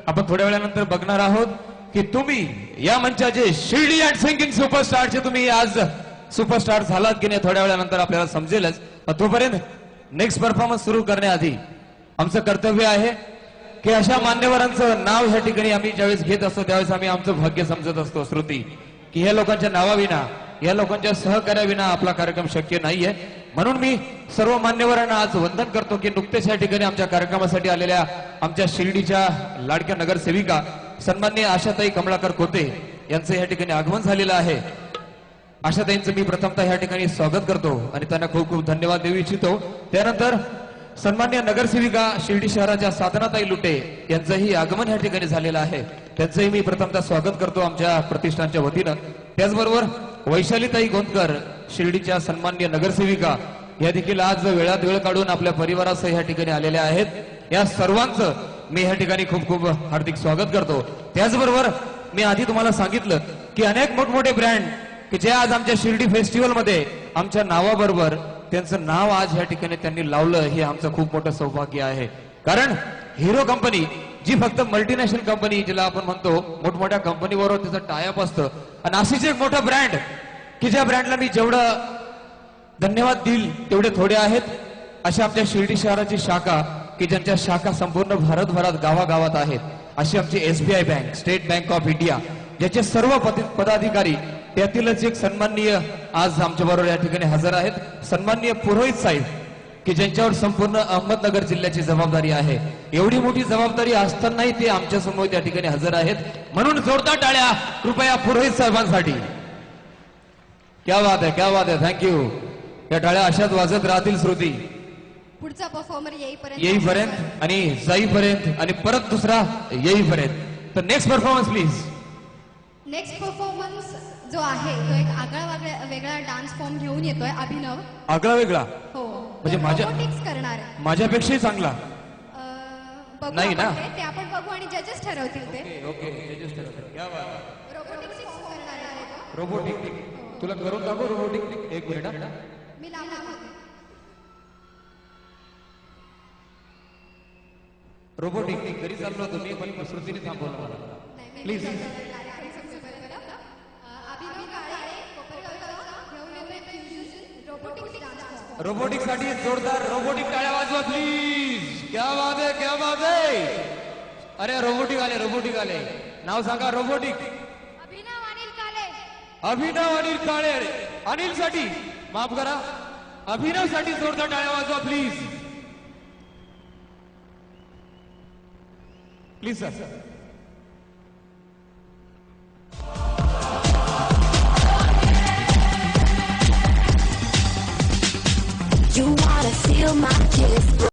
आपण थोड्या वेळानंतर बघणार आहोत की तुम्ही या मंचाचे शिर्डी अँड सिंगिंग सुपरस्टारचे तुम्ही आज सुपरस्टार झालात की नाही थोड्या वेळानंतर आपल्याला समजेलच. तोपर्यंत नेक्स्ट परफॉर्मन्स सुरू करण्याआधी आमचं कर्तव्य आहे की अशा मान्यवरांचं नाव ह्या ठिकाणी आम्ही ज्यावेळेस घेत असतो त्यावेळेस आम्ही आमचं भाग्य समजत असतो. श्रुती की ह्या लोकांच्या नावाविना या लोकांच्या सहकार्याविना आपला कार्यक्रम शक्य नाहीये. म्हणून मी सर्व मान्यवरांना आज वंदन करतो की नुकतेच या ठिकाणी आमच्या कार्यक्रमासाठी आलेल्या आमच्या शिर्डीच्या लाडक्या नगरसेविका सन्माननीय आशाताई कमलाकर कोते यांचं या ठिकाणी आगमन झालेलं आहे. आशाताईंचं मी प्रथमतः या ठिकाणी स्वागत करतो आणि त्यांना खूप खूप धन्यवाद देऊ इच्छितो. त्यानंतर सन्माननीय नगरसेविका शिर्डी शहराच्या साधनाताई लुटे यांचंही आगमन या ठिकाणी झालेलं आहे. त्यांचंही मी प्रथमतः स्वागत करतो आमच्या प्रतिष्ठानच्या वतीनं. त्याचबरोबर वैशालीताई गोंदकर शिर्डीच्या सन्माननीय नगरसेविका या देखील आज वेळात वेळ काढून आपल्या परिवारासह या ठिकाणी आलेल्या आहेत. या सर्वांचं मी या ठिकाणी खूप खूप हार्दिक स्वागत करतो. त्याचबरोबर मी आधी तुम्हाला सांगितलं की अनेक मोठमोठे ब्रँड की जे आज आमच्या शिर्डी फेस्टिवल मध्ये आमच्या नावाबरोबर त्यांचं नाव आज या ठिकाणी त्यांनी लावलं हे आमचं खूप मोठं सौभाग्य आहे. कारण हिरो कंपनी जी फक्त मल्टीनॅशनल कंपनी जिला आपण म्हणतो मोठमोठ्या कंपनीबरोबर त्याचं टायअप असतं आणि अशीच एक मोठा ब्रँड की ज्या ब्रँडला मी जेवढं धन्यवाद देईल तेवढे थोडे आहेत. अशा आपल्या शिर्डी शहराची शाखा की ज्यांच्या शाखा संपूर्ण भारतभरात गावागावात आहेत अशी आमची SBI bank, state bank of India ज्याचे सर्व पदाधिकारी त्यातीलच एक सन्माननीय आज आमच्या बरोबर या ठिकाणी हजर आहेत. सन्माननीय पुरोहित साहेब की ज्यांच्यावर संपूर्ण अहमदनगर जिल्ह्याची जबाबदारी आहे. एवढी मोठी जबाबदारी असतानाही ते आमच्या समोर त्या ठिकाणी हजर आहेत. म्हणून जोरदार टाळ्या कृपया पुरोहित साहेबांसाठी. क्या बात आहे, क्या बात आहे. थँक्यू. या टाळ्या अशाच वाजत राहतील श्रुती पुढचा परफॉर्मर येईपर्यंत आणि जाईपर्यंत आणि परत दुसरा येईपर्यंत. तर next performance please. Next performance जो आहे तो एक आगळा वेगळा डान्स फॉर्म घेऊन येतोय अभिनव. आगळा वेगळा हो म्हणजे रोबोटिक्स करणार आहे. माझ्यापेक्षाही चांगला बघू नाही ना? ते आपण बघू आणि जजेस ठरवतील ते. ओके जजेस ठरवतील. क्या बात आहे. रोबोटिक्स करणार आहे तो. रोबोटिक तुला करून दाखव रोबोटिक. एक मिनिट. मी लावणार होते. रोबोटिक घरी चाललो होतो मी पण श्रुतीने थांबवलं मला. प्लीज. अभिनव काळे कोपरगावचा घेऊन येतोय fusion robotics dance form. Robotic साठी जोरदार रोबोटिक टाळ्या वाजवा प्लीज. क्या बात है, क्या बात है. अरे रोबोटिक आले, रोबोटिक आले. नाव सांगा. रोबोटिक अभिनव अनिल काळे. अभिनव अनिल काळे. अनिल साठी माफ करा, अभिनव साठी जोरदार टाळ्या वाजवा please. Please sir. You wanna feel my kiss?